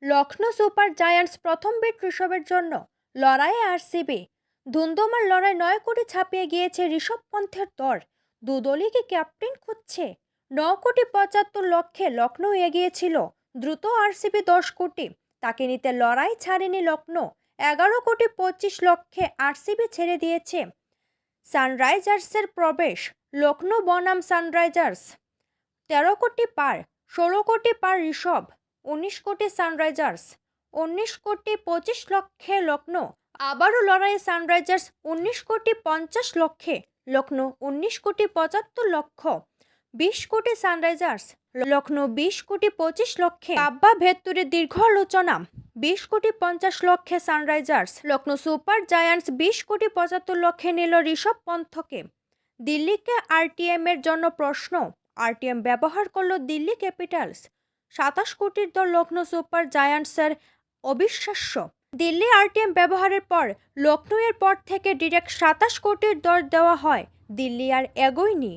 Lucknow super giants প্রথম bit ঋষভের জন্য লড়াইয়ে আরসিবি। ধুন্ধুমার লড়াই 9 কোটি ছাপিয়ে গিয়েছে ঋষভ পন্থের দর। দুদলই কি ক্যাপ্টেন খুঁজছে? 9 কোটি 75 লক্ষে লখনৌ এগিয়েছিল। দ্রুত আরসিবি 10 কোটি, তাকে নিতে লড়াই ছাড়েনি লখনৌ। 11 কোটি 25 লক্ষে আরসিবি ছেড়ে দিয়েছে সানরাইজার্সের প্রবেশ। লখনৌ বনাম সানরাইজার্স 13 কোটি পার, 16 কোটি পার ঋষভ, 19 কোটি সানরাইজার্স, 19 কোটি 25 লক্ষে লখনৌ। আবারও লড়াইয়ে সানরাইজার্স 19 কোটি 50 লক্ষে, লখনৌ 19 কোটি 75 লক্ষ। 20 কোটি সানরাইজার্স, লখনৌ 20 কোটি 25 লক্ষে। কাব্বা ভেত্তুরের দীর্ঘ আলোচনা। 20 কোটি 50 লক্ষে সানরাইজার্স, লখনৌ সুপার জায়ান্টস 20 কোটি 75 লক্ষে নিল ঋষভ পন্থকে। দিল্লিকে আরটিএম এর জন্য প্রশ্ন। আরটিএম ব্যবহার করলো দিল্লি ক্যাপিটালস। 27 কোটির দর লখনৌ সুপার জায়ান্টসের। অবিশ্বাস্য, দিল্লি আরটিএম ব্যবহারের পর লখনৌ এর পর থেকে ডিরেক্ট 27 কোটির দর দেওয়া হয়। দিল্লি আর এগোয়নি।